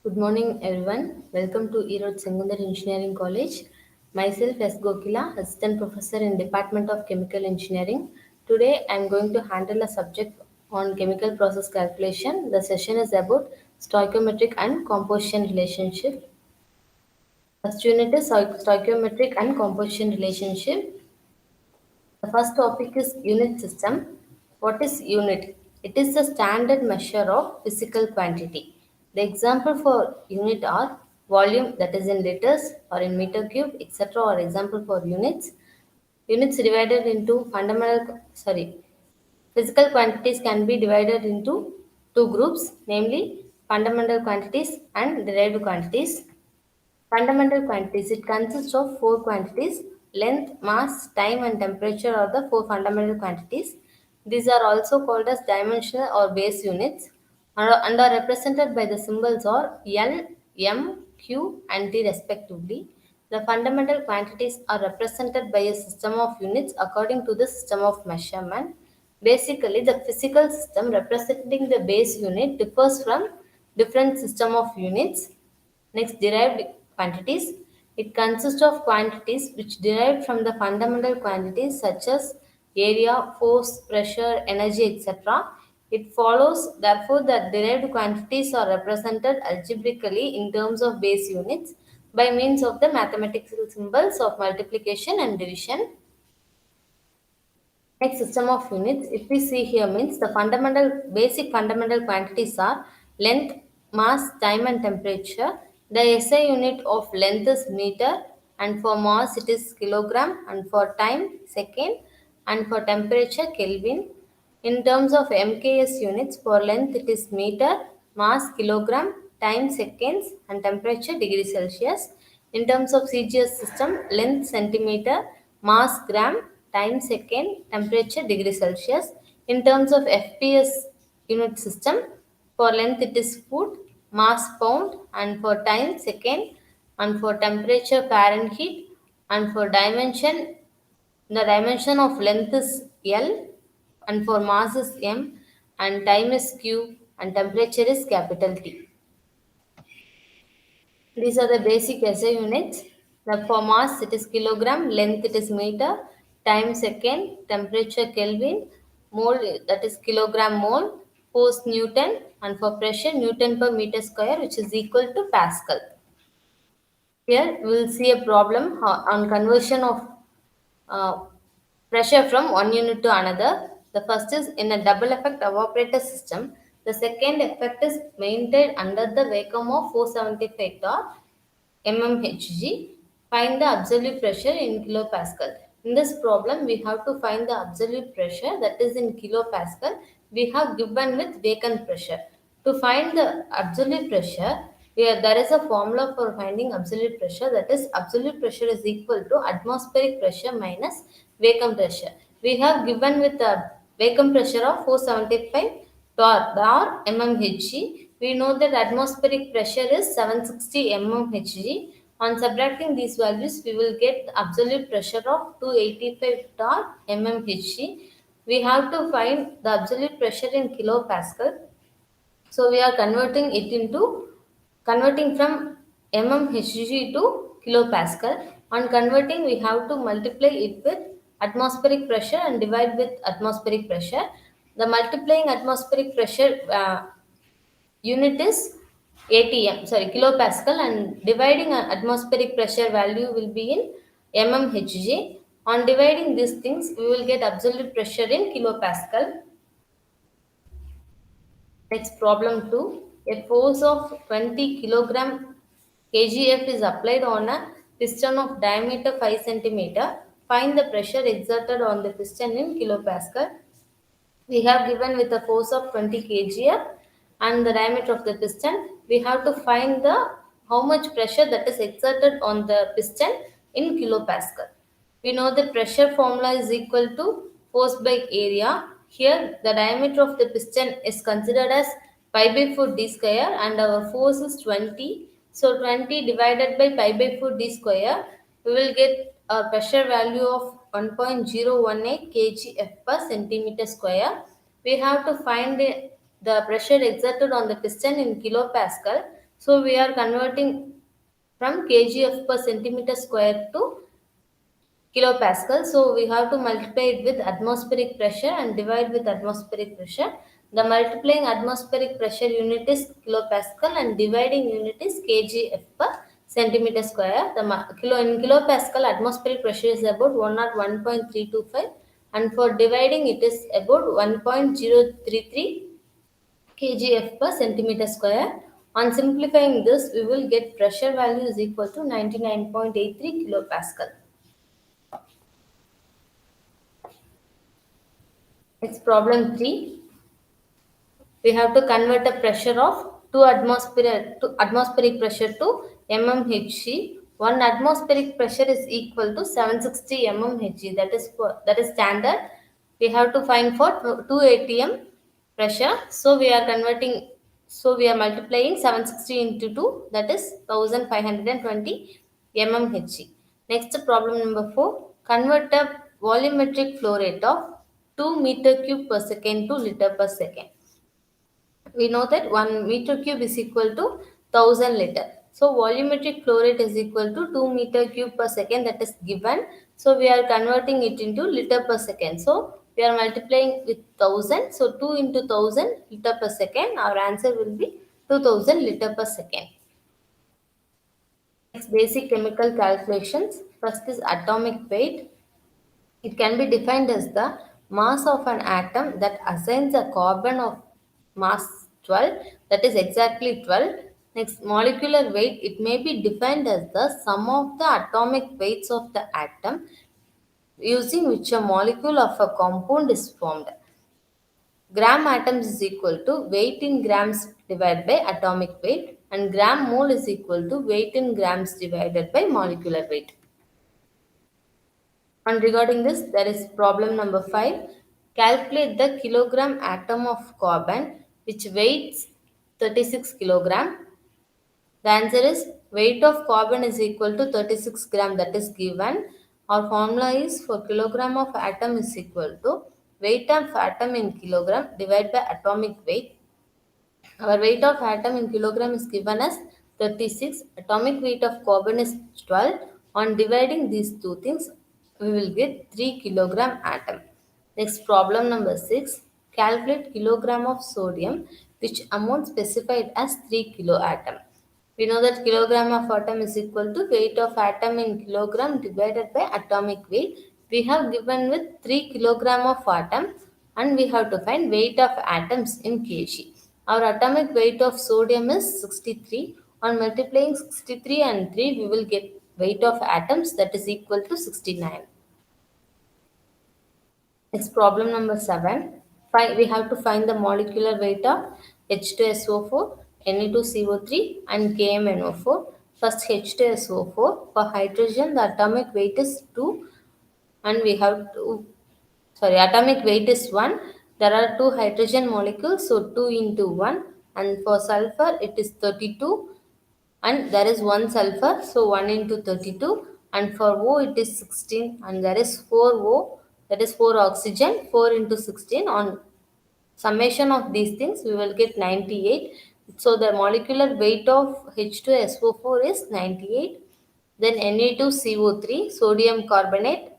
Good morning, everyone. Welcome to Erode Secondary Engineering College. Myself, S. Gokila, Assistant Professor in Department of Chemical Engineering. Today, I am going to handle a subject on chemical process calculation. The session is about stoichiometric and composition relationship. First unit is stoichiometric and composition relationship. The first topic is unit system. What is unit? It is the standard measure of physical quantity. The example for unit are volume, that is in liters or in meter cube, etc. or example for units. Units divided into physical quantities can be divided into two groups, namely fundamental quantities and derived quantities. Fundamental quantities. It consists of four quantities. Length, mass, time, and temperature are the four fundamental quantities. These are also called as dimensional or base units and are represented by the symbols or L, M, Q, and T respectively. The fundamental quantities are represented by a system of units according to the system of measurement. Basically, the physical system representing the base unit differs from different system of units. Next, derived quantities. It consists of quantities which derived from the fundamental quantities such as area, force, pressure, energy, etc. It follows, therefore, that derived quantities are represented algebraically in terms of base units by means of the mathematical symbols of multiplication and division. Next, system of units. If we see here means the basic fundamental quantities are length, mass, time and temperature. The SI unit of length is meter and for mass it is kilogram and for time second and for temperature Kelvin. In terms of MKS units, for length it is meter, mass kilogram, time seconds, and temperature degree Celsius. In terms of CGS system, length centimeter, mass gram, time second, temperature degree Celsius. In terms of FPS unit system, for length it is foot, mass pound, and for time second, and for temperature Fahrenheit, and for dimension the dimension of length is L and for mass is M and time is Q and temperature is capital T. These are the basic SI units. The for mass it is kilogram, length it is meter, time second, temperature Kelvin, mole that is kilogram mole, force Newton and for pressure Newton per meter square which is equal to Pascal. Here we will see a problem on conversion of uh, pressure from one unit to another. The first is in a double effect evaporator system. The second effect is maintained under the vacuum of 475 torr mmHg. Find the absolute pressure in kilopascal. In this problem, we have to find the absolute pressure that is in kilopascal. We have given with vacant pressure. To find the absolute pressure, there is a formula for finding absolute pressure, that is absolute pressure is equal to atmospheric pressure minus vacuum pressure. We have given with the vacuum pressure of 475 torr mmHg. We know that atmospheric pressure is 760 mmHg. On subtracting these values, we will get the absolute pressure of 285 torr mmHg. We have to find the absolute pressure in kilopascal. So we are converting from mmHg to kilopascal. On converting, we have to multiply it with atmospheric pressure and divide with atmospheric pressure. The multiplying atmospheric pressure unit is ATM, sorry, kilopascal, and dividing atmospheric pressure value will be in mmHg. On dividing these things, we will get absolute pressure in kilopascal. Next, problem 2. A force of 20 kilogram kgf is applied on a piston of diameter 5 centimeter. Find the pressure exerted on the piston in kilopascal. We have given with a force of 20 kgf and the diameter of the piston. We have to find the how much pressure that is exerted on the piston in kilopascal. We know the pressure formula is equal to force by area. Here the diameter of the piston is considered as pi by 4 d square and our force is 20. So 20 divided by pi by 4 d square, we will get a pressure value of 1.018 kgf per centimeter square. We have to find the pressure exerted on the piston in kilopascal. So we are converting from kgf per centimeter square to kilopascal. So we have to multiply it with atmospheric pressure and divide with atmospheric pressure. The multiplying atmospheric pressure unit is kilopascal and dividing unit is kgf per centimeter square. Kilo in kilopascal atmospheric pressure is about 101.325 and for dividing it is about 1.033 kgf per centimeter square. On simplifying this, we will get pressure value is equal to 99.83 kilopascal. Next problem 3. We have to convert a pressure of 2 atmospheric pressure to mmHg. 1 atmospheric pressure is equal to 760 mmHg. That is standard. We have to find for 2 atm pressure. So we are converting. So we are multiplying 760 into 2. That is 1520 mmHg. Next problem number 4. Convert a volumetric flow rate of 2 meter cube per second to liter per second. We know that 1 meter cube is equal to 1000 liter. So volumetric flow rate is equal to 2 meter cube per second, that is given. So we are converting it into liter per second. So we are multiplying with 1000. So 2 into 1000 liter per second. Our answer will be 2000 liter per second. Next, basic chemical calculations. First is atomic weight. It can be defined as the mass of an atom that assigns a carbon of mass 12, that is exactly 12. Next, molecular weight. It may be defined as the sum of the atomic weights of the atom using which a molecule of a compound is formed. Gram atoms is equal to weight in grams divided by atomic weight and gram mole is equal to weight in grams divided by molecular weight. And regarding this, there is problem number 5. Calculate the kilogram atom of carbon which weighs 36 kilogram. The answer is weight of carbon is equal to 36 gram, that is given. Our formula is for kilogram of atom is equal to weight of atom in kilogram divided by atomic weight. Our weight of atom in kilogram is given as 36. Atomic weight of carbon is 12. On dividing these two things, we will get 3 kilogram atom. Next, problem number 6. Calculate kilogram of sodium, which amount specified as 3 kilo atom. We know that kilogram of atom is equal to weight of atom in kilogram divided by atomic weight. We have given with 3 kilogram of atom and we have to find weight of atoms in kg. Our atomic weight of sodium is 63. On multiplying 63 and 3, we will get weight of atoms, that is equal to 69. Next, problem number 7. We have to find the molecular weight of H2SO4, Ne2CO3 and KMNO4. First, H2SO4. For hydrogen, the atomic weight is 2 and we have to, atomic weight is 1. There are 2 hydrogen molecules, so 2 into 1. And for sulfur, it is 32 and there is 1 sulfur, so 1 into 32. And for O, it is 16 and there is 4 O, that is 4 oxygen, 4 into 16. On summation of these things, we will get 98. So the molecular weight of H2SO4 is 98. Then Na2CO3, sodium carbonate,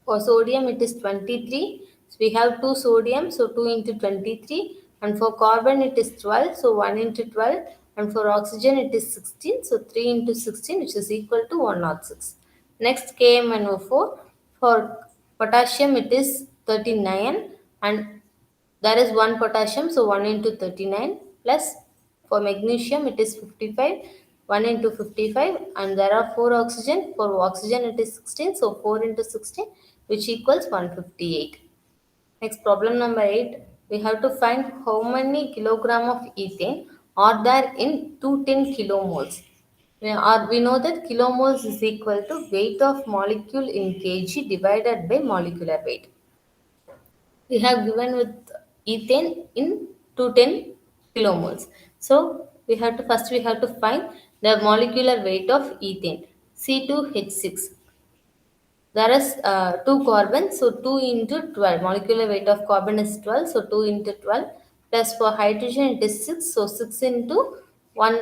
for sodium, it is 23. So we have 2 sodium, so 2 into 23. And for carbon, it is 12, so 1 into 12. And for oxygen, it is 16, so 3 into 16, which is equal to 106. Next, KMNO4. For potassium, it is 39. And there is 1 potassium, so 1 into 39. Plus, for magnesium, it is 55. 1 into 55 and there are 4 oxygen. For oxygen it is 16, so 4 into 16 which equals 158. Next, problem number 8. We have to find how many kilogram of ethane are there in 210 kilomoles. We know that kilomoles is equal to weight of molecule in kg divided by molecular weight. We have given with ethane in 210 kilomoles. So we have to find the molecular weight of ethane. C2H6. There is 2 carbons, so 2 into 12. Molecular weight of carbon is 12, so 2 into 12. Plus for hydrogen it is 6, so 6 into One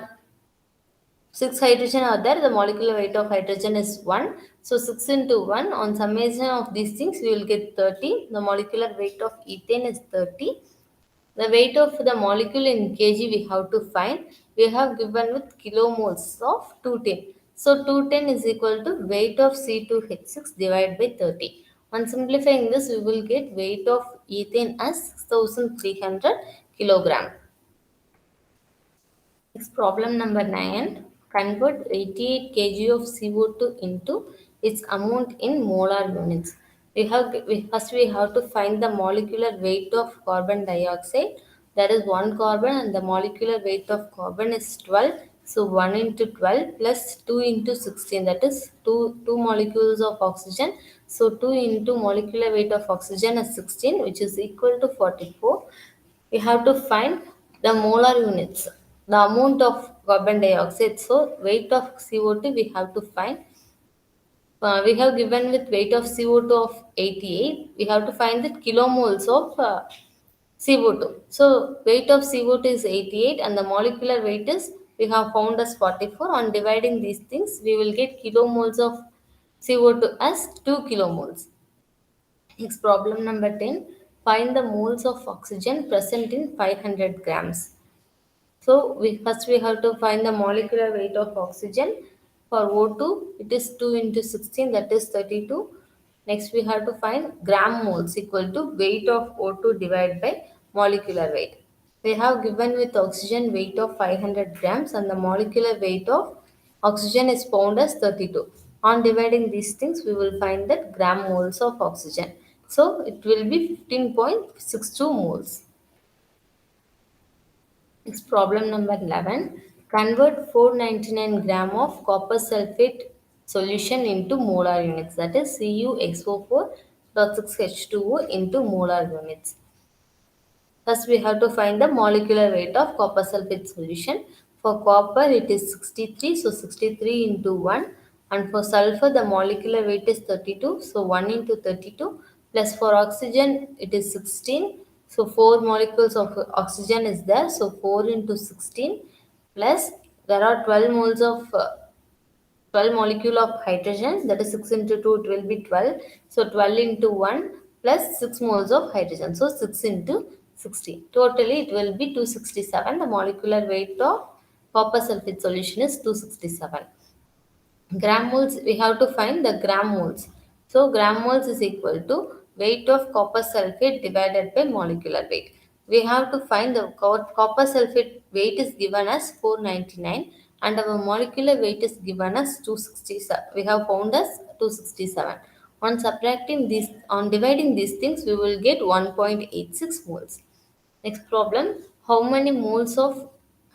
six hydrogen are there. The molecular weight of hydrogen is 1. So 6 into 1 on summation of these things we will get 30. The molecular weight of ethane is 30. The weight of the molecule in kg we have to find. We have given with kilomoles of 210. So 210 is equal to weight of C2H6 divided by 30. On simplifying this, we will get weight of ethane as 6300 kilogram. Next problem number 9. Convert 88 kg of CO2 into its amount in molar units. First we have to find the molecular weight of carbon dioxide. There is one carbon and the molecular weight of carbon is 12. So 1 into 12 plus 2 into 16, that is 2 molecules of oxygen. So 2 into molecular weight of oxygen is 16, which is equal to 44. We have to find the molar units, the amount of carbon dioxide. So weight of CO2 we have to find. We have given with weight of CO2 of 88. We have to find the kilomoles of CO2. So weight of CO2 is 88 and the molecular weight is we have found as 44. On dividing these things, we will get kilomoles of CO2 as 2 kilomoles. Next problem number 10. Find the moles of oxygen present in 500 grams. So we have to find the molecular weight of oxygen. For O2, it is 2 into 16, that is 32. Next, we have to find gram moles equal to weight of O2 divided by molecular weight. We have given with oxygen weight of 500 grams and the molecular weight of oxygen is found as 32. On dividing these things, we will find that gram moles of oxygen. So it will be 15.62 moles. Next problem number 11. Convert 499 gram of copper sulfate solution into molar units, that is CuXO4.6H2O into molar units. First, we have to find the molecular weight of copper sulfate solution. For copper, it is 63, so 63 into 1. And for sulfur, the molecular weight is 32, so 1 into 32. Plus for oxygen, it is 16, so 4 molecules of oxygen is there, so 4 into 16. Plus, there are 12 moles of 12 molecule of hydrogen, that is 6 into 2, it will be 12. So 12 into 1 plus 6 moles of hydrogen, so 6 into 60. Totally it will be 267. The molecular weight of copper sulfate solution is 267. Gram moles, we have to find the gram moles. So gram moles is equal to weight of copper sulfate divided by molecular weight. We have to find the copper sulfate weight is given as 499 and our molecular weight is given as 267. We have found as 267. On subtracting these, on dividing these things, we will get 1.86 moles. Next problem, how many moles of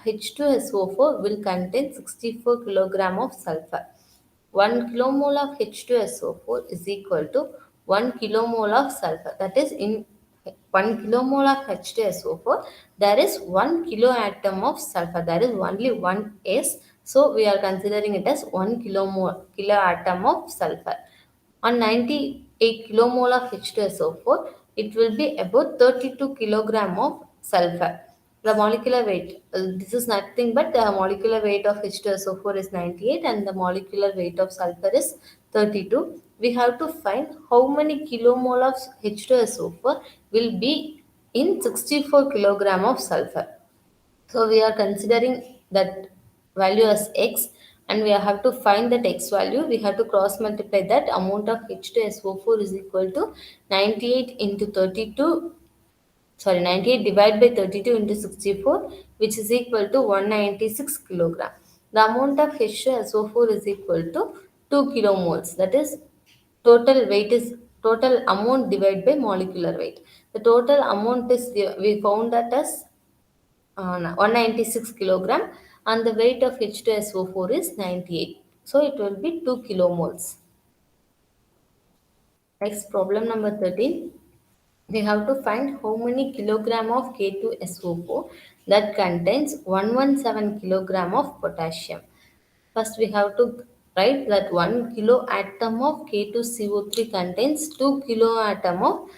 H2SO4 will contain 64 kilogram of sulfur? 1 kilomole of H2SO4 is equal to 1 kilomole of sulfur. That is, in 1 kilomole of H2SO4, there is 1 kiloatom of sulfur. There is only one S. So, we are considering it as 1 kiloatom of sulfur. On 98 kilomole of H2SO4, it will be about 32 kilogram of sulfur. The molecular weight, this is nothing but the molecular weight of H2SO4 is 98 and the molecular weight of sulfur is 32. We have to find how many kilomole of H2SO4 will be in 64 kilogram of sulfur. So we are considering that value as x and we have to find that x value. We have to cross multiply that amount of H2SO4 is equal to 98 into 32, sorry 98 divided by 32 into 64, which is equal to 196 kilogram. The amount of H2SO4 is equal to 2 kilomoles, that is total weight is total amount divided by molecular weight. The total amount is we found that as 196 kilogram and the weight of H2SO4 is 98. So it will be 2 kilomoles. Next problem number 13. We have to find how many kilogram of K2SO4 that contains 117 kilogram of potassium. First we have to write that 1 kilo atom of K2CO3 contains 2 kilo atom of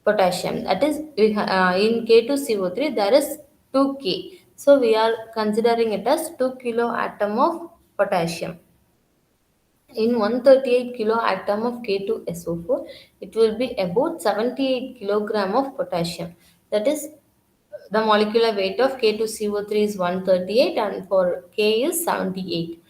potassium. That is, in K2CO3 there is 2K. So we are considering it as 2 kilo atom of potassium. In 138 kilo atom of K2SO4, it will be about 78 kilogram of potassium. That is, the molecular weight of K2CO3 is 138 and for K is 78.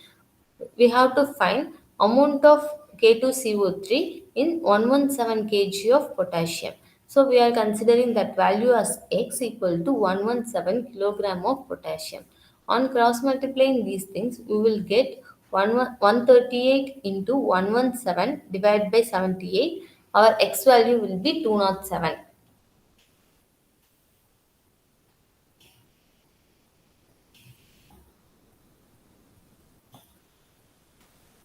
We have to find amount of K2CO3 in 117 kg of potassium. So we are considering that value as X equal to 117 kilogram of potassium. On cross multiplying these things, we will get 138 into 117 divided by 78. Our X value will be 207.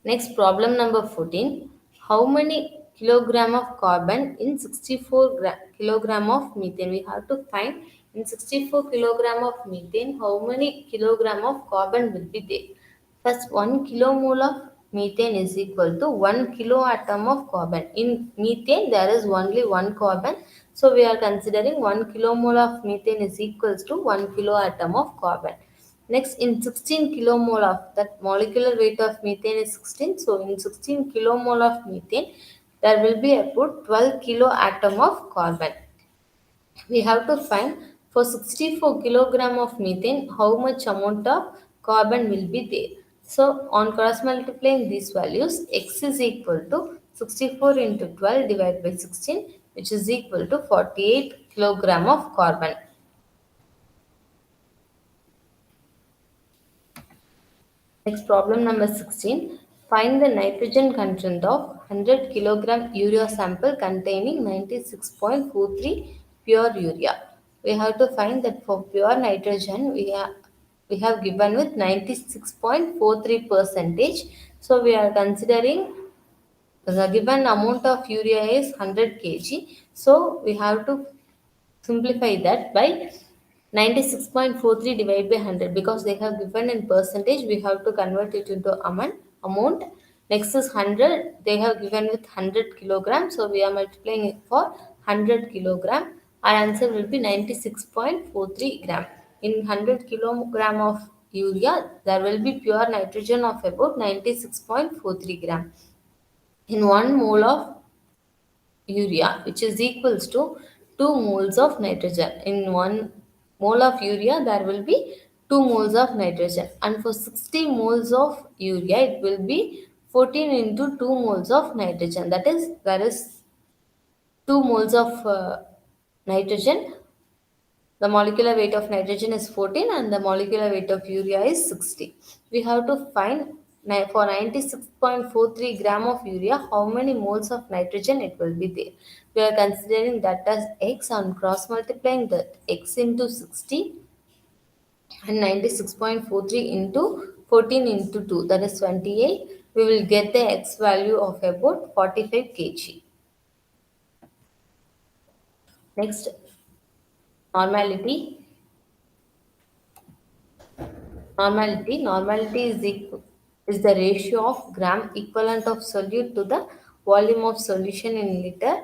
Next, problem number 14. How many kilogram of carbon in 64 kilogram of methane? We have to find in 64 kilogram of methane how many kilogram of carbon will be there. First, 1 kilomole of methane is equal to 1 kilo atom of carbon. In methane, there is only one carbon. So, we are considering 1 kilomole of methane is equals to 1 kilo atom of carbon. Next, in 16 kilomole of that molecular weight of methane is 16. So, in 16 kilomole of methane, there will be about 12 kilo atom of carbon. We have to find for 64 kilogram of methane how much amount of carbon will be there. So, on cross multiplying these values, x is equal to 64 into 12 divided by 16, which is equal to 48 kilogram of carbon. Next, problem number 16. Find the nitrogen content of 100 kilogram urea sample containing 96.43 pure urea. We have to find that for pure nitrogen, we have given with 96.43 percentage. So we are considering the given amount of urea is 100 kg. So we have to simplify that by 96.43 divided by 100 because they have given in percentage. We have to convert it into amount. Next is 100. They have given with 100 kilogram. So we are multiplying it for 100 kilogram. Our answer will be 96.43 gram. In 100 kilogram of urea, there will be pure nitrogen of about 96.43 gram. In 1 mole of urea, which is equals to 2 moles of nitrogen. In 1 mole of urea, there will be 2 moles of nitrogen. And for 60 moles of urea, it will be 14 into 2 moles of nitrogen. That is, there is 2 moles of nitrogen. The molecular weight of nitrogen is 14 and the molecular weight of urea is 60. We have to find for 96.43 gram of urea how many moles of nitrogen it will be there. We are considering that as x and cross multiplying that x into 60 and 96.43 into 14 into 2, that is 28. We will get the x value of about 45 kg. Next, normality. Normality is the ratio of gram equivalent of solute to the volume of solution in liter.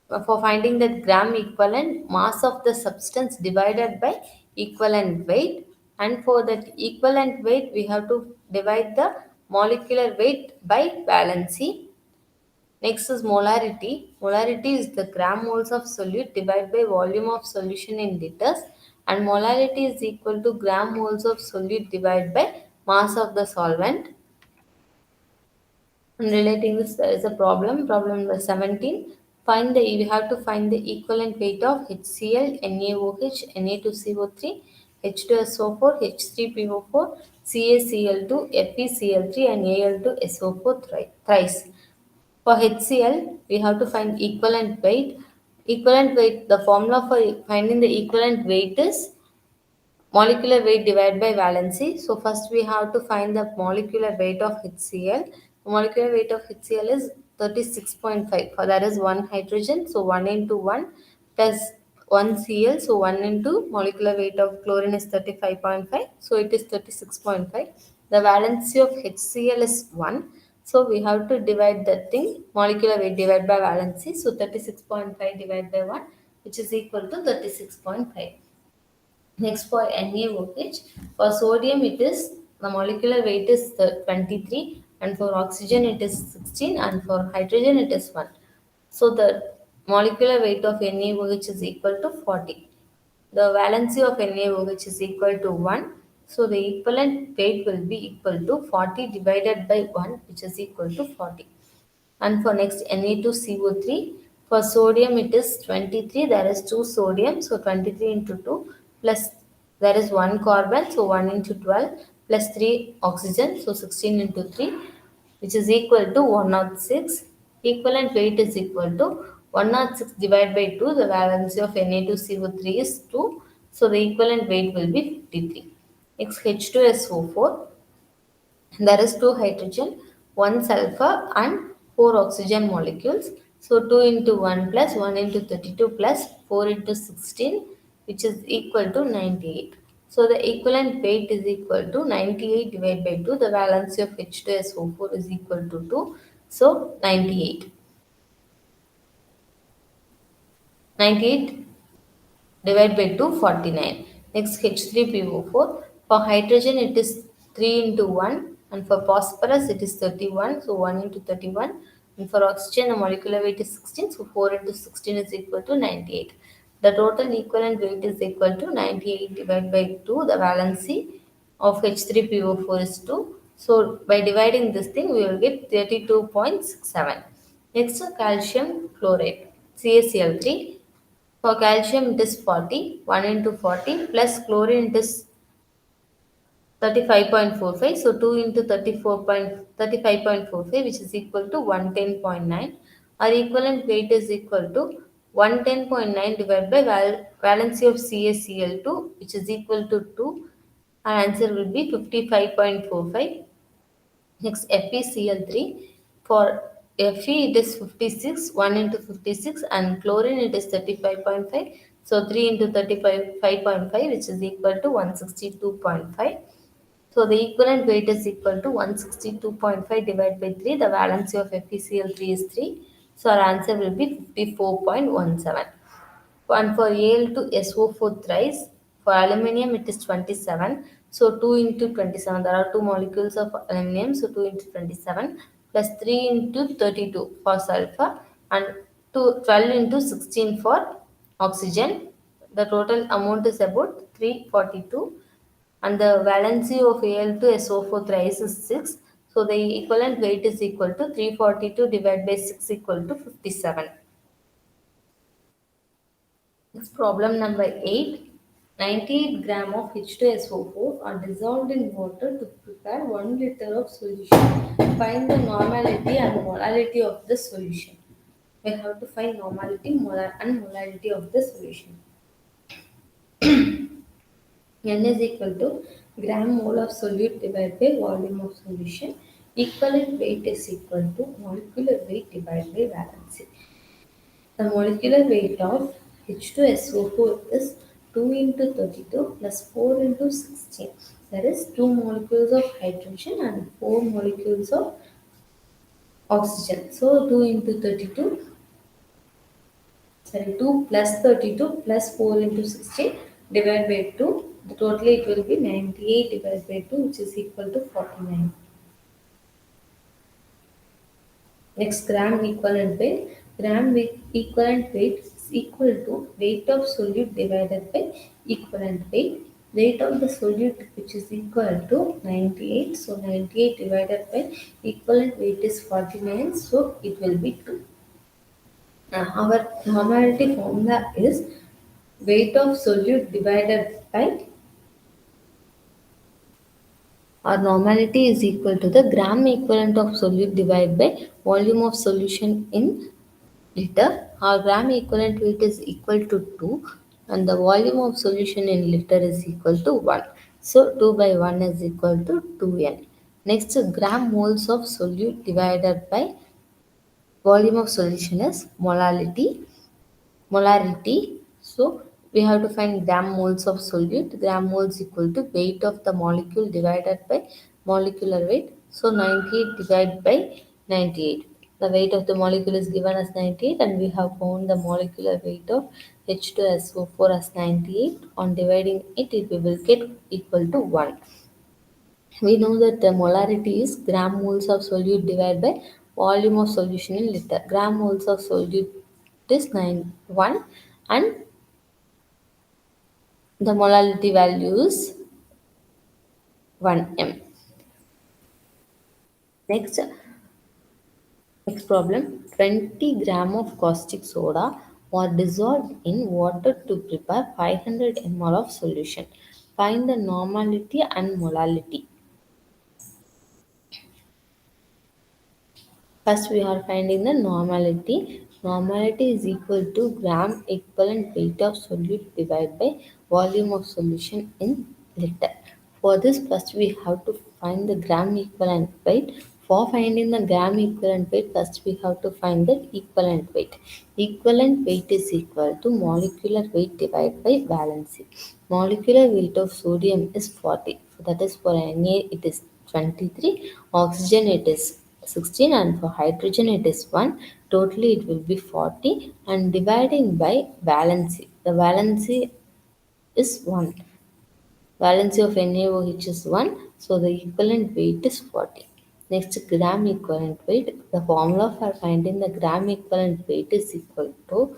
For finding that gram equivalent mass of the substance divided by equivalent weight, and for that equivalent weight we have to divide the molecular weight by valency. Next is molarity. Molarity is the gram moles of solute divided by volume of solution in liters, and molarity is equal to gram moles of solute divided by mass of the solvent. And relating this, there is a problem. Problem number 17. We have to find the equivalent weight of HCl, NaOH, Na2CO3, H2SO4, H3PO4, CaCl2, FeCl3, and Al2SO4 thrice. For HCl, we have to find equivalent weight. Equivalent weight, the formula for finding the equivalent weight is molecular weight divided by valency. So first we have to find the molecular weight of HCl. The molecular weight of HCl is 36.5. For that is 1 hydrogen. So 1 into 1 plus 1 Cl. So 1 into molecular weight of chlorine is 35.5. So it is 36.5. The valency of HCl is 1. So we have to divide that thing, molecular weight divided by valency. So 36.5 divided by 1, which is equal to 36.5. Next for NaOH, for sodium it is the molecular weight is 23, and for oxygen it is 16, and for hydrogen it is 1. So the molecular weight of NaOH is equal to 40. The valency of NaOH is equal to 1. So the equivalent weight will be equal to 40 divided by 1, which is equal to 40. And for next Na2CO3, for sodium it is 23, there is 2 sodium, so 23 into 2 plus there is 1 carbon, so 1 into 12 plus 3 oxygen, so 16 into 3, which is equal to 106. Equivalent weight is equal to 106 divided by 2, the valency of Na2CO3 is 2, so the equivalent weight will be 53. Next H2SO4, there is two hydrogen, one sulfur and four oxygen molecules. So 2 into 1 plus 1 into 32 plus 4 into 16, which is equal to 98. So the equivalent weight is equal to 98 divided by 2. The valency of H2SO4 is equal to 2. So 98. 98 divide by 2 49. Next H3PO4, for hydrogen it is 3 into 1, and for phosphorus it is 31, so 1 into 31, and for oxygen the molecular weight is 16, so 4 into 16 is equal to 98. The total equivalent weight is equal to 98 divided by 2. The valency of H3PO4 is 2. So by dividing this thing we will get 32.67. Next calcium chloride, CaCl3. For calcium it is 40, 1 into 40 plus chlorine it is 35.45. So 2 into 35.45, which is equal to 110.9. Our equivalent weight is equal to 110.9 divided by valency of CaCl2, which is equal to 2. Our answer will be 55.45. Next, FeCl3. For Fe, it is 56, 1 into 56, and chlorine, it is 35.5. So, 3 into 35.5, which is equal to 162.5. So, the equivalent weight is equal to 162.5 divided by 3. The valency of FeCl3 is 3. So, our answer will be 54.17. And for Al2SO4 thrice, for aluminium it is 27. So 2 into 27, there are two molecules of aluminium, so 2 into 27 plus 3 into 32 for sulfur, and 12 into 16 for oxygen. The total amount is about 342, and the valency of Al2SO4 thrice is 6. So the equivalent weight is equal to 342 divided by 6 equal to 57. Next problem number 8. 98 gram of H2SO4 are dissolved in water to prepare 1 liter of solution. Find the normality and molality of the solution. We have to find normality and molality of the solution. N is equal to gram mole of solute divided by volume of solution. Equivalent weight is equal to molecular weight divided by valency. The molecular weight of H2SO4 is 2 into 32 plus 4 into 16. That is 2 molecules of hydrogen and 4 molecules of oxygen. So 2 into 32, sorry, 2 plus 32 plus 4 into 16 divided by 2. The total it will be 98 divided by 2, which is equal to 49. Next, gram equivalent weight. Equivalent weight is equal to weight of solute divided by equivalent weight. Weight of the solute, which is equal to 98. So 98 divided by equivalent weight is 49. So it will be 2. Our normality formula is weight of solute divided by, our normality is equal to the gram equivalent of solute divided by volume of solution in liter. Our gram equivalent weight is equal to 2, and the volume of solution in liter is equal to 1. So 2 by 1 is equal to 2n. Next, gram moles of solute divided by volume of solution is molality. Molarity. So we have to find gram moles of solute. Gram moles equal to weight of the molecule divided by molecular weight. So 98 divided by 98. The weight of the molecule is given as 98 and we have found the molecular weight of H2SO4 as 98. On dividing it, we will get equal to 1. We know that the molarity is gram moles of solute divided by volume of solution in liter. Gram moles of solute is 1 and the molarity value is 1 m. Next, next problem, 20 gram of caustic soda are dissolved in water to prepare 500 ml of solution. Find the normality and molality. First, we are finding the normality. Normality is equal to gram equivalent weight of solute divided by volume of solution in liter. For this, first we have to find the gram equivalent weight. For finding the gram equivalent weight, first we have to find the equivalent weight. Equivalent weight is equal to molecular weight divided by valency. Molecular weight of sodium is 40. That is for Na it is 23, oxygen it is 16 and for hydrogen it is 1. Totally it will be 40 and dividing by valency. The valency is 1. Valency of NaOH is 1. So the equivalent weight is 40. Next, gram equivalent weight. The formula for finding the gram equivalent weight is equal to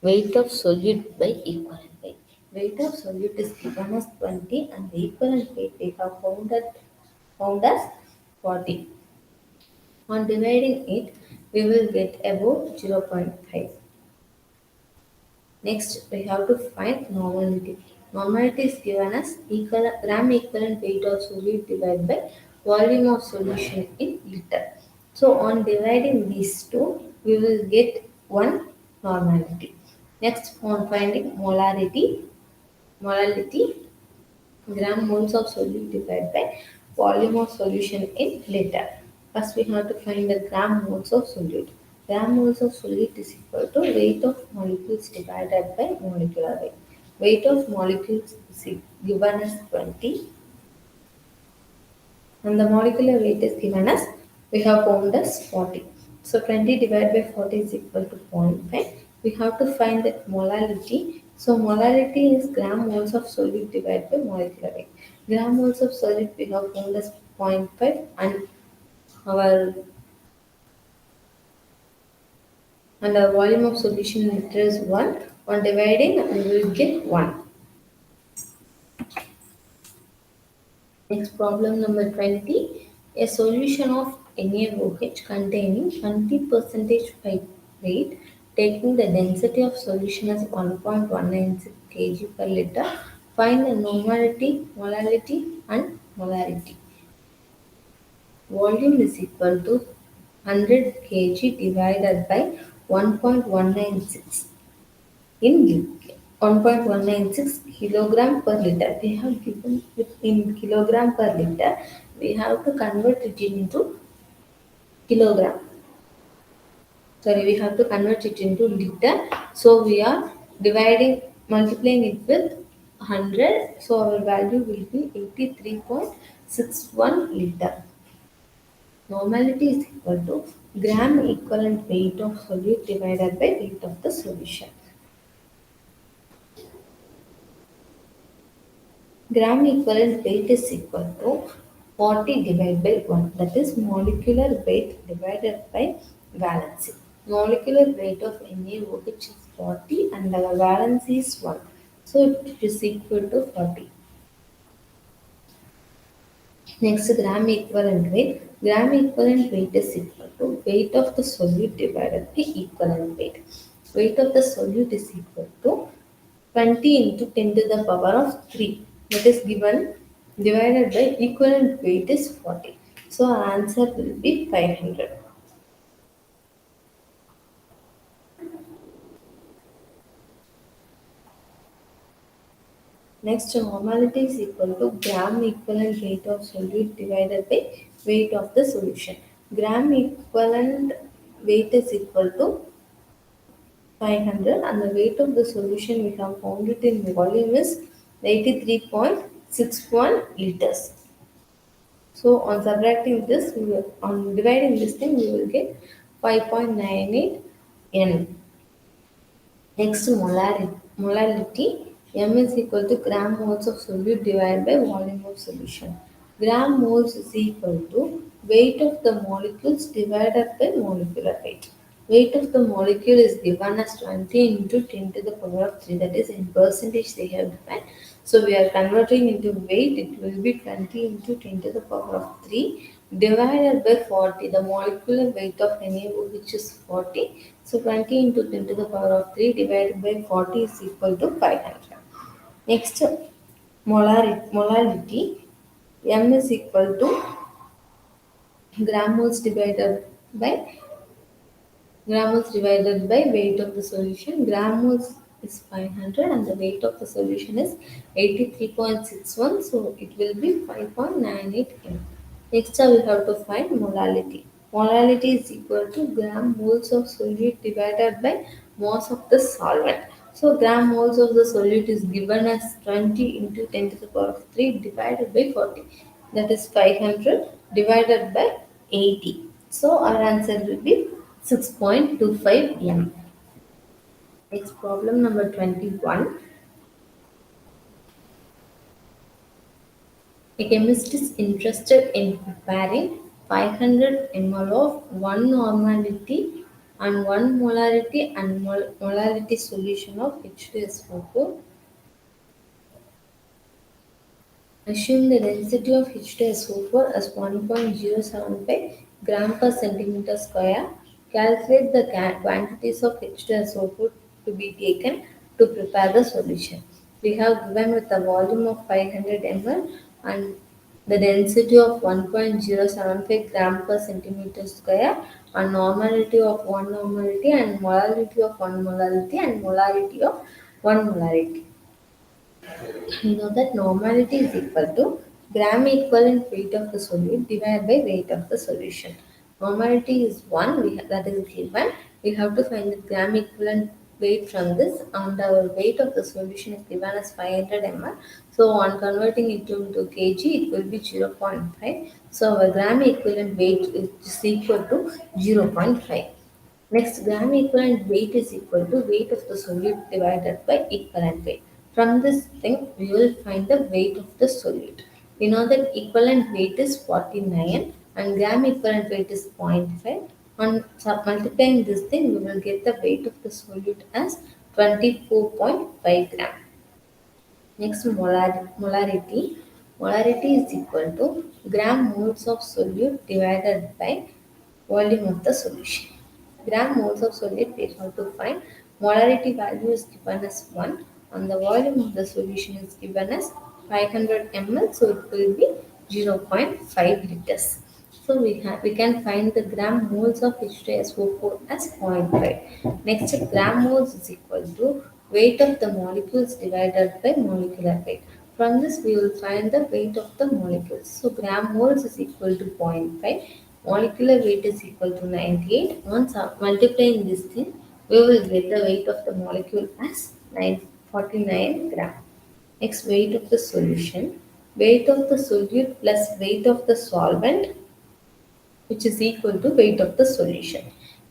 weight of solute by equivalent weight. Weight of solute is given as 20 and the equivalent weight we have found as 40. On dividing it, we will get about 0.5. Next, we have to find normality. Normality is given as gram equivalent weight of solute divided by volume of solution in liter. So, on dividing these two, we will get one normality. Next, on finding molality, gram moles of solute divided by volume of solution in liter. First, we have to find the gram moles of solute. Gram moles of solute is equal to weight of molecules divided by molecular weight. Weight of molecules is given as 20 and the molecular weight is given as we have found as 40. So 20 divided by 40 is equal to 0.5. We have to find that molality. So molality is gram moles of solute divided by molecular weight. Gram moles of solute we have found as 0.5 our and our volume of solution in liter is 1. On dividing we will get 1. Next problem number 20. A solution of NaOH containing 20% weight taking the density of solution as 1.196 kg per liter. Find the normality, molality and molarity. Volume is equal to 100 kg divided by 1.196 in 1.196 kilogram per liter. They have given it in kilogram per liter. We have to convert it into kilogram. Sorry, we have to convert it into liter. So we are multiplying it with 100. So our value will be 83.61 liter. Normality is equal to gram equivalent weight of solute divided by weight of the solution. Gram equivalent weight is equal to 40 divided by 1. That is molecular weight divided by valency. Molecular weight of NaOH is 40 and our valency is 1. So it is equal to 40. Next, gram equivalent weight. Gram equivalent weight is equal to weight of the solute divided by equivalent weight. Weight of the solute is equal to 20 into 10 to the power of 3. That is given divided by equivalent weight is 40. So our answer will be 500. Next, normality is equal to gram equivalent weight of solute divided by weight of the solution. Gram equivalent weight is equal to 500 and the weight of the solution we have found it in volume is 83.61 liters. So on subtracting this, on dividing this thing, we will get 5.98 N. Next, molality. M is equal to gram moles of solute divided by volume of solution. Gram moles is equal to weight of the molecules divided by molecular weight. Weight of the molecule is given as 20 into 10 to the power of 3, that is in percentage they have defined. So we are converting into weight, it will be 20 into 10 to the power of 3 divided by 40. The molecular weight of NaOH is 40. So 20 into 10 to the power of 3 divided by 40 is equal to 500. Next, molality. M is equal to gram moles divided by weight of the solution. Gram moles is 500 and the weight of the solution is 83.61. So it will be 5.98 m. Next we have to find molality. Molality is equal to gram moles of solute divided by mass of the solvent. So gram moles of the solute is given as 20 into 10 to the power of 3 divided by 40. That is 500 divided by 80. So our answer will be 6.25 m. Next problem number 21. A chemist is interested in preparing 500 ml of 1 normality and 1 molarity and molarity solution of H2SO4. Assume the density of H2SO4 as 1.075 gram per centimeter square. Calculate the quantities of H2SO4 to be taken to prepare the solution. We have given with a volume of 500 ml and the density of 1.075 gram per centimeter square and normality of 1 normality and molality of 1 molality and molarity of 1 molarity. We know that normality is equal to gram equivalent weight of the solute divided by weight of the solution. Normality is 1, that is given. We have to find the gram equivalent weight from this, and our weight of the solution is given as 500 ml. So on converting it into kg, it will be 0.5. So our gram equivalent weight is equal to 0.5. Next, gram equivalent weight is equal to weight of the solute divided by equivalent weight. From this thing, we will find the weight of the solute. We know that equivalent weight is 49 and gram equivalent weight is 0.5. On multiplying this thing, we will get the weight of the solute as 24.5 gram. Next, molarity. Molarity is equal to gram moles of solute divided by volume of the solution. Gram moles of solute we have to find. Molarity value is given as 1 and the volume of the solution is given as 500 ml, so it will be 0.5 liters. So we can find the gram moles of H2SO4 as 0.5. Next, gram moles is equal to weight of the molecules divided by molecular weight. From this we will find the weight of the molecules. So gram moles is equal to 0.5. Molecular weight is equal to 98. Once multiplying this thing, we will get the weight of the molecule as 49 gram. Next, weight of the solution. Weight of the solute plus weight of the solvent, which is equal to weight of the solution.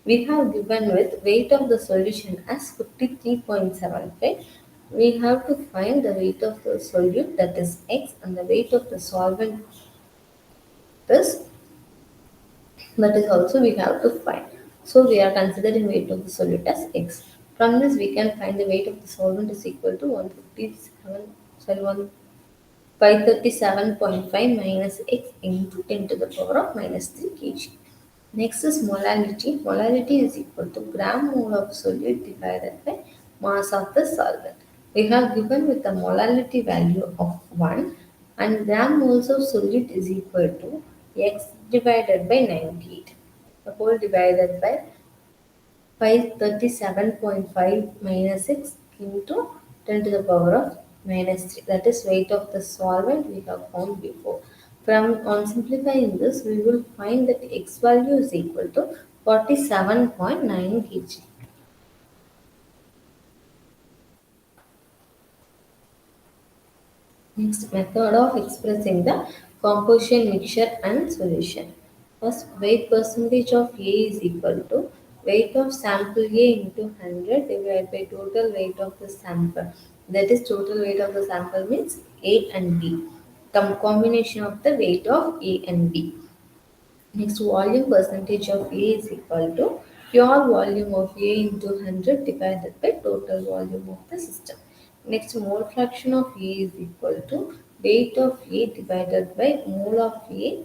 We have given with weight of the solution as 53.75. We have to find the weight of the solute, that is x, and the weight of the solvent is, that is also we have to find. So we are considering weight of the solute as x. From this we can find the weight of the solvent is equal to 157, sorry, 537.5 minus x into 10 to the power of minus 3 kg. Next is molality. Molality is equal to gram mole of solute divided by mass of the solvent. We have given with the molality value of 1 and gram moles of solute is equal to x divided by 98. The whole divided by 537.5 minus 6 into 10 to the power of minus 3. That is weight of the solvent we have found before. From on simplifying this, we will find that x value is equal to 47.9 kg. Next, method of expressing the composition, mixture and solution. First, weight percentage of A is equal to weight of sample A into 100 divided by total weight of the sample. That is, total weight of the sample means A and B. Combination of the weight of A and B. Next, volume percentage of A is equal to pure volume of A into 100 divided by total volume of the system. Next, mole fraction of A is equal to weight of A divided by mole of A,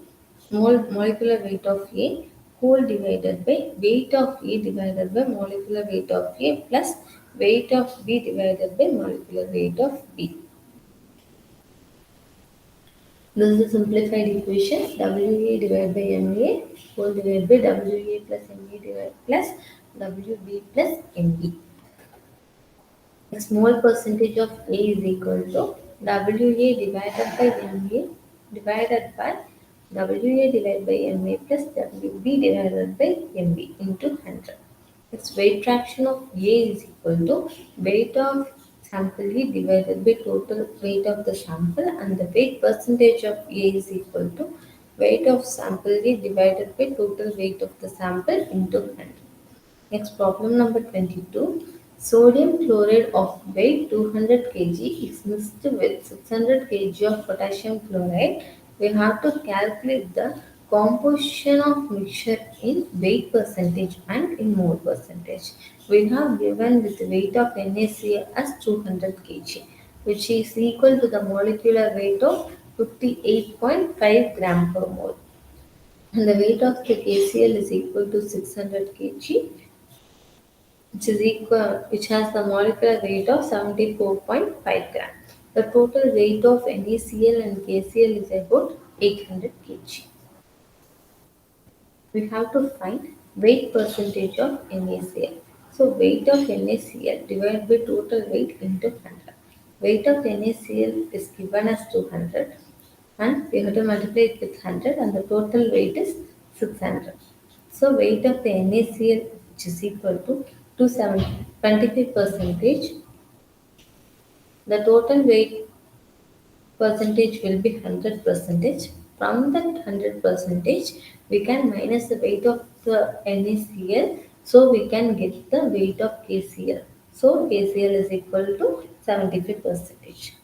molecular weight of A, whole divided by weight of A divided by molecular weight of A plus weight of B divided by molecular weight of B. This is a simplified equation WA divided by MA whole divided by WA plus MA divided plus WB plus MB. Next, mole percentage of A is equal to WA divided by MA divided by WA divided by MA plus WB divided by MB into 100. Its weight fraction of A is equal to weight of sample A divided by total weight of the sample, and the weight percentage of A is equal to weight of sample A divided by total weight of the sample into 100. Next, problem number 22. Sodium chloride of weight 200 kg is mixed with 600 kg of potassium chloride. We have to calculate the composition of mixture in weight percentage and in mole percentage. We have given with weight of NaCl as 200 kg, which is equal to the molecular weight of 58.5 gram per mole. And the weight of the KCl is equal to 600 kg, which has the molecular weight of 74.5 gram. The total weight of NaCl and KCl is about 800 kg. We have to find weight percentage of NaCl. So weight of NaCl divided by total weight into 100. Weight of NaCl is given as 200 and we have to multiply it with 100 and the total weight is 600. So weight of the NaCl which is equal to 25 percentage. The total weight percentage will be 100 percentage. From that 100 percentage, we can minus the weight of the NaCl, so we can get the weight of KCl. So KCl is equal to 75 percentage.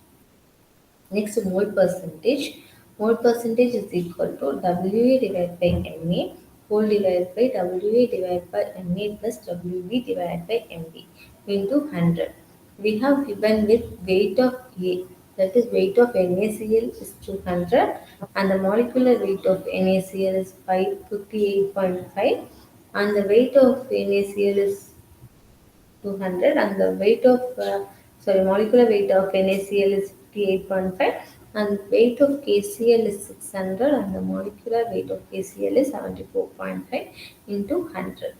Next, mole percentage. Mole percentage is equal to WA divided by MA whole divided by WA divided by MA plus WB divided by MB into 100. We have given with weight of A, that is weight of NaCl is 200 and the molecular weight of NaCl is 558.5 and the weight of NaCl is 200 and the weight of molecular weight of NaCl is 58.5 and weight of KCl is 600 and the molecular weight of KCl is 74.5 into 100.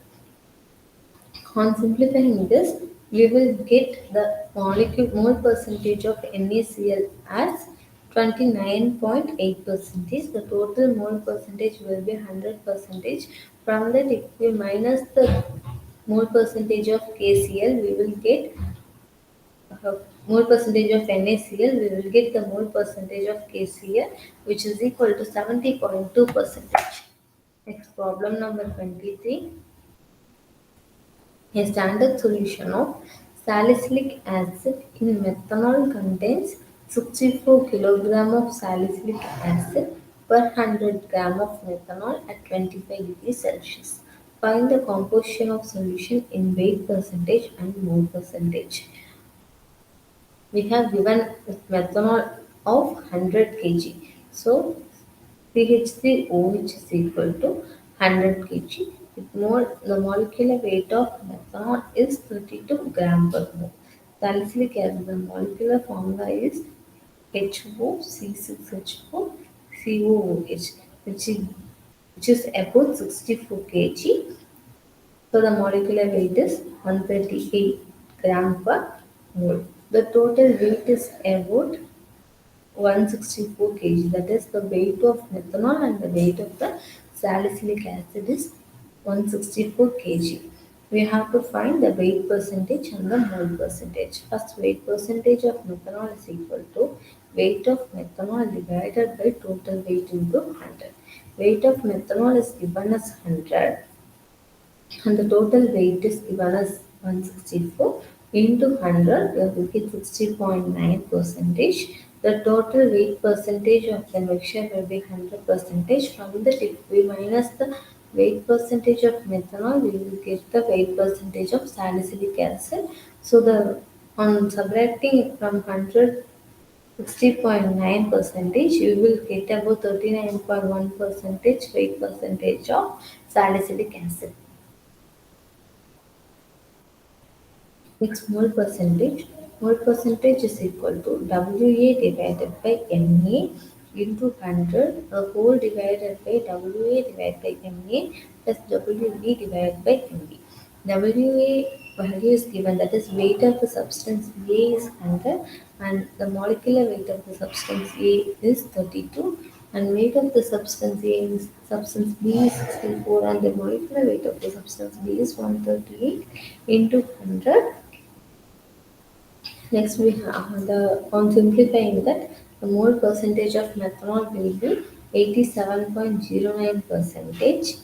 On simplifying this, we will get the molecule mole percentage of NaCl as 29.8 percentage. The total mole percentage will be 100 percentage. From that, if we minus the mole percentage of KCl, we will get mole percentage of NaCl, we will get the mole percentage of KCl, which is equal to 70.2 percentage. Next, problem number 23. A standard solution of salicylic acid in methanol contains 64 kg of salicylic acid per 100 gram of methanol at 25 degrees Celsius. Find the composition of solution in weight percentage and mole percentage. We have given methanol of 100 kg. So CH3OH is equal to 100 kg. The molecular weight of methanol is 32 gram per mole. Salicylic acid, the molecular formula is HOC6H4COOH, which is about 64 kg. So the molecular weight is 138 gram per mole. The total weight is about 164 kg. That is the weight of methanol and the weight of the salicylic acid is 164 kg. We have to find the weight percentage and the mole percentage. First, weight percentage of methanol is equal to weight of methanol divided by total weight into 100. weight of methanol is given as 100 and the total weight is given as 164 into 100, we will get 60.9 percentage. The total weight percentage of the mixture will be 100 percentage. From that, if we minus the weight percentage of methanol, we will get the weight percentage of salicylic acid. So the on subtracting from 100 60.9 percentage, you will get about 39.1 percentage weight percentage of salicylic acid. Its mole percentage is equal to WA divided by MA into 100, a whole divided by WA divided by MA plus WB divided by MB. WA value is given, that is weight of the substance A is 100 and the molecular weight of the substance A is 32 and weight of the substance A is substance B is 64 and the molecular weight of the substance B is 138 into 100. Next, we have on simplifying that the mole percentage of methanol will be 87.09 percentage.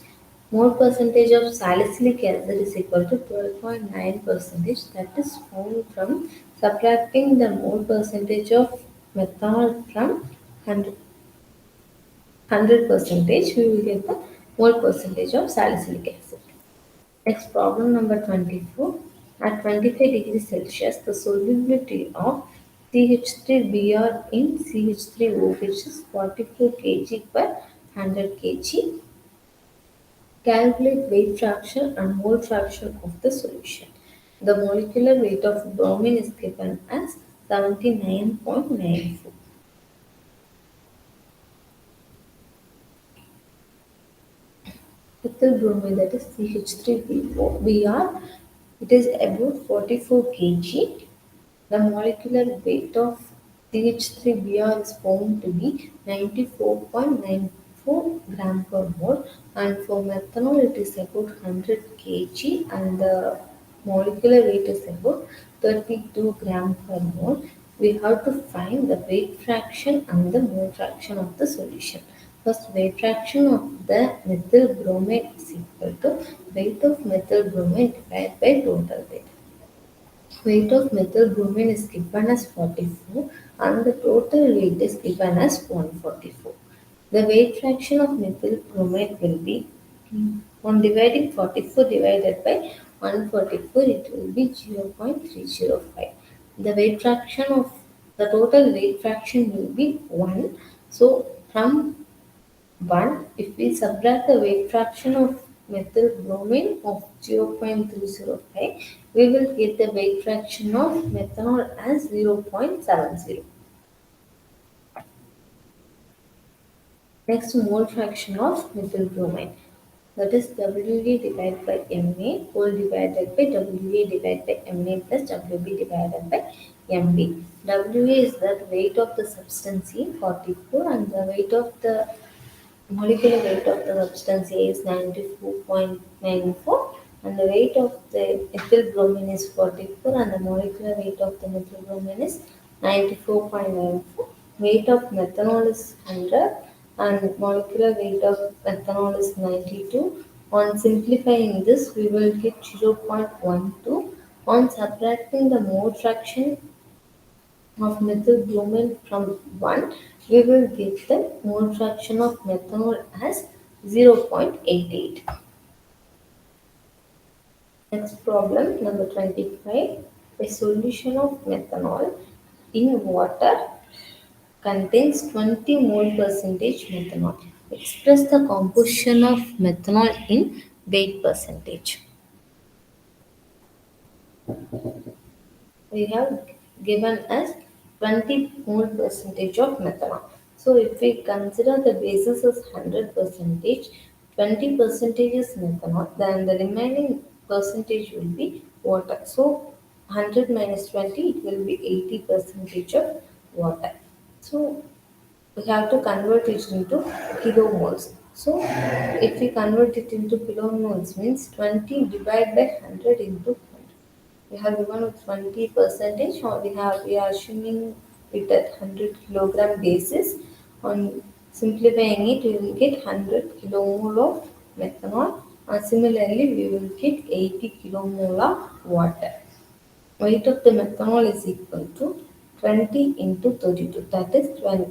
Mole percentage of salicylic acid is equal to 12.9 percentage. That is found from subtracting the mole percentage of methanol from 100 percentage. We will get the mole percentage of salicylic acid. Next, problem number 24. At 25 degrees Celsius, the solubility of CH3Br in CH3O, which is 44 kg per 100 kg. Calculate weight fraction and mole fraction of the solution. The molecular weight of bromine is given as 79.94. Ethyl bromide, that is CH3Br, it is about 44 kg. The molecular weight of CH3Br is found to be 94.94 gram per mole and for methanol it is about 100 kg and the molecular weight is about 32 gram per mole. We have to find the weight fraction and the mole fraction of the solution. First, weight fraction of the methyl bromide is equal to weight of methyl bromide divided by total weight. Weight of methyl bromine is given as 44 and the total weight is given as 144. The weight fraction of methyl bromide will be on dividing 44 divided by 144, it will be 0.305. The weight fraction of the total weight fraction will be 1. So from 1, if we subtract the weight fraction of methyl bromine of 0.305, we will get the weight fraction of methanol as 0.70. Next, mole fraction of methyl bromine. That is WA divided by MA whole divided by WA divided by MA plus WB divided by MB. WA is the weight of the substance E 44 and the weight of the molecular weight of the substance A is 94.94 and the weight of the ethyl bromine is 44 and the molecular weight of the methyl bromine is 94.94. Weight of methanol is 100 and molecular weight of methanol is 92. On simplifying this, we will get 0.12. On subtracting the mole fraction of methyl bromine from 1, we will get the mole fraction of methanol as 0.88. Next problem number 25. A solution of methanol in water contains 20 mole percentage methanol. Express the composition of methanol in weight percentage. We have given as 20 mole percentage of methanol. So if we consider the basis as 100 percentage, 20 percentage is methanol, then the remaining percentage will be water. So 100 minus 20, it will be 80 percentage of water. So we have to convert it into kilomoles. So if we convert it into kilomoles means 20 divided by 100 into 100. We have given with 20 percentage or we are assuming it at 100 kilogram basis. On Simplifying it, we will get 100 kilomole of methanol, and similarly we will get 80 kilomole of water. Weight of the methanol is equal to 20 into 32, that is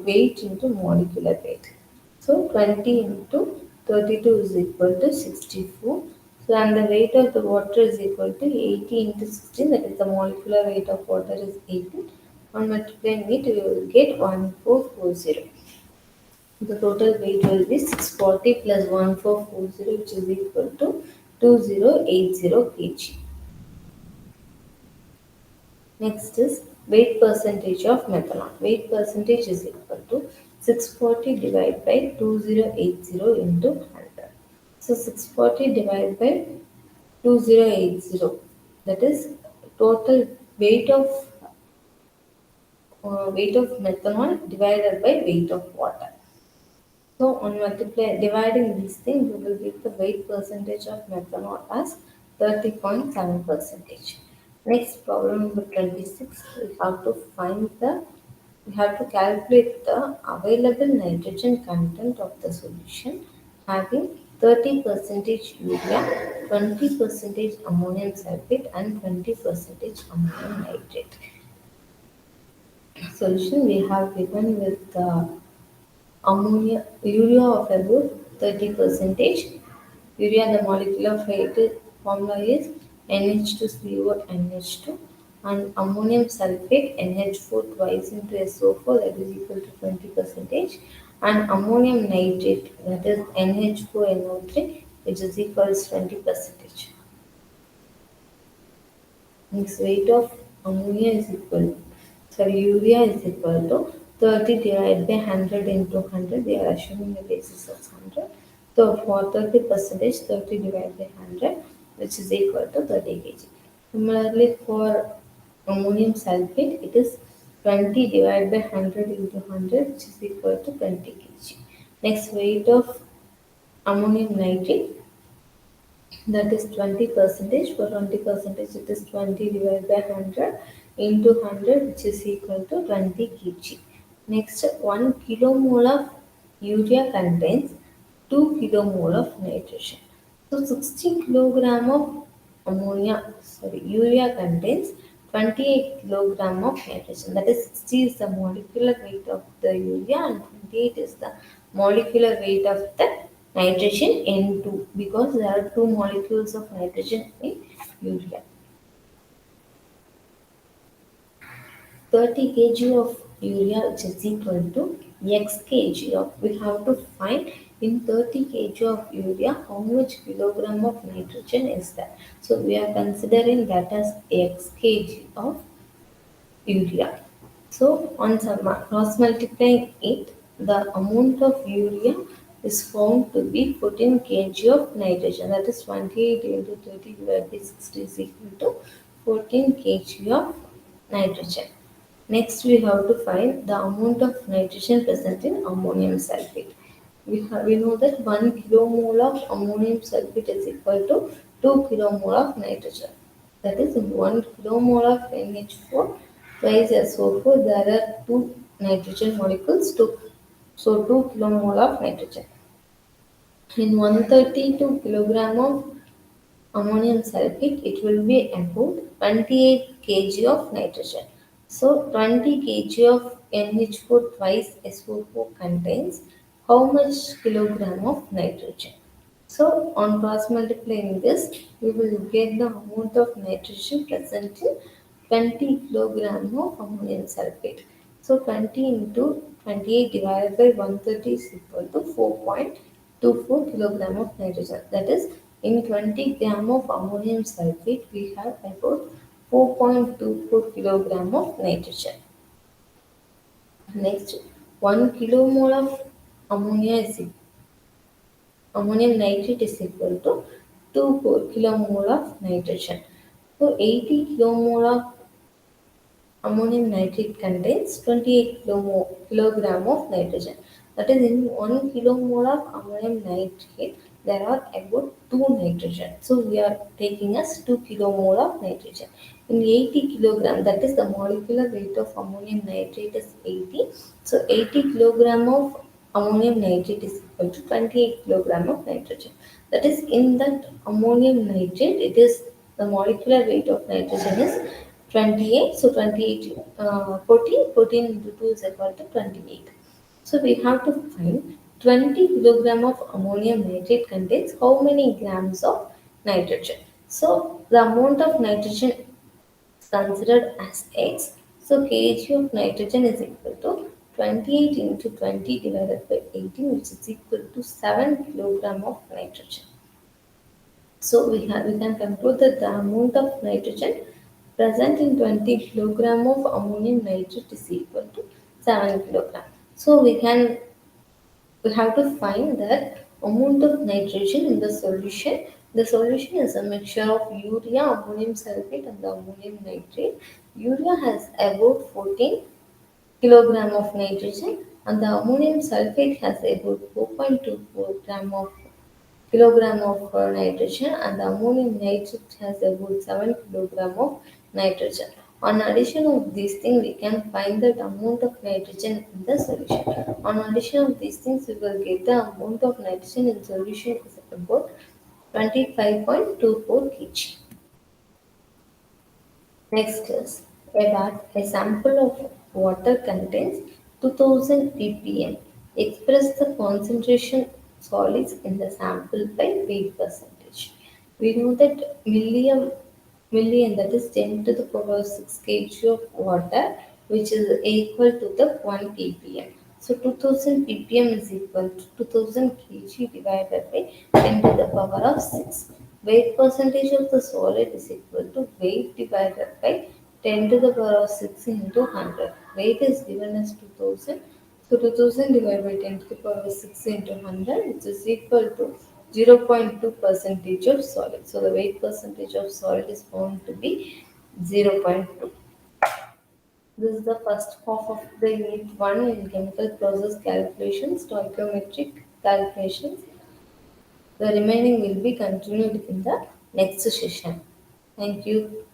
weight into molecular weight. So 20 into 32 is equal to 64. So and the weight of the water is equal to 80 into 16, that is the molecular weight of water is 18. On multiplying it, we will get 1440. The total weight will be 640 plus 1440, which is equal to 2080 kg. Next is weight percentage of methanol. Weight percentage is equal to 640 divided by 2080 into 100. So 640 divided by 2080, that is total weight of methanol divided by weight of water. So on dividing these things, we will get the weight percentage of methanol as 30.7 percentage. Next problem number 26, we have to calculate the available nitrogen content of the solution having 30 percentage urea, 20 percentage ammonium sulfate and 20 percentage ammonium nitrate. Solution we have given with urea of about 30 percentage. Urea, the molecular weight formula is NH2CO NH2, and ammonium sulfate NH4 twice into SO4, that is equal to 20 percentage, and ammonium nitrate, that is NH4NO3, which is equal to 20 percentage. Its weight of ammonia is equal, sorry, urea is equal to 30 divided by 100 into 100. They are assuming the basis of 100. So for 30 percentage, 30 divided by 100, which is equal to 30 kg. Similarly, for ammonium sulfate, it is 20 divided by 100 into 100, which is equal to 20 kg. Next, weight of ammonium nitrate, that is 20 percentage. For 20 percentage, it is 20 divided by 100 into 100, which is equal to 20 kg. Next, 1 kilomole of urea contains 2 kilomole of nitrogen. So 60 kilogram of urea contains 28 kilogram of nitrogen. That is 60 is the molecular weight of the urea and 28 is the molecular weight of the nitrogen N2, because there are two molecules of nitrogen in urea. 30 kg of urea, which is equal to x kg of, we have to find in 30 kg of urea how much kilogram of nitrogen is there. So we are considering that as x kg of urea. So on some cross multiplying it, the amount of urea is found to be 14 kg of nitrogen. That is 28 into 30 divided by 60 is equal to 14 kg of nitrogen. Next, we have to find the amount of nitrogen present in ammonium sulfate. We know that 1 kilomole of ammonium sulfate is equal to 2 kilomole of nitrogen. That is, in 1 kilomole of NH4 twice SO4, there are two nitrogen molecules, so 2 kilomole of nitrogen. In 132 kilogram of ammonium sulfate, it will be about 28 kg of nitrogen. So 20 kg of NH4 twice SO4 contains how much kilogram of nitrogen? So on cross multiplying this, we will get the amount of nitrogen present in 20 kilogram of ammonium sulfate. So 20 into 28 divided by 130 is equal to 4.24 kilogram of nitrogen. That is, in 20 gram of ammonium sulfate, we have about 4.24 kilogram of nitrogen. Next, 1 kilomole of ammonia is ammonium nitrate is equal to 2 kilomole of nitrogen. So 80 kilomole of ammonium nitrate contains 28 kilogram of nitrogen. That is, in 1 kilomole of ammonium nitrate, there are about 2 nitrogen. So we are taking as 2 kilomole of nitrogen. In 80 kilogram, that is the molecular weight of ammonium nitrate is 80. So 80 kilogram of ammonium nitrate is equal to 28 kilogram of nitrogen. That is, in that ammonium nitrate, it is the molecular weight of nitrogen is 28. So 28, 14 into 2 is equal to 28. So we have to find 20 kilogram of ammonium nitrate contains how many grams of nitrogen. So the amount of nitrogen is considered as X. So kg of nitrogen is equal to 28 into 20 divided by 18, which is equal to 7 kilogram of nitrogen. So we can conclude that the amount of nitrogen present in 20 kilogram of ammonium nitrate is equal to 7 kilogram. So we have to find that amount of nitrogen in the solution. The solution is a mixture of urea, ammonium sulfate and the ammonium nitrate. Urea has about 14 kilogram of nitrogen and the ammonium sulfate has about 4.24 kilogram of nitrogen and the ammonium nitrate has about 7 kilogram of nitrogen. On addition of these things, we can find the amount of nitrogen in the solution. On addition of these things, we will get the amount of nitrogen in solution is about 25.24 kg. Next is a sample of water contains 2000 ppm. Express the concentration solids in the sample by weight percentage. We know that million, that is 10 to the power 6 kg of water, which is equal to the 1 ppm. So 2000 ppm is equal to 2000 kg divided by 10 to the power of 6. Weight percentage of the solid is equal to weight divided by 10 to the power of 6 into 100. Weight is given as 2000. So 2000 divided by 10 to the power of 6 into 100, which is equal to 0.2 percentage of solid. So the weight percentage of solid is found to be 0.2. This is the first half of the unit 1 in chemical process calculations, stoichiometric calculations. The remaining will be continued in the next session. Thank you.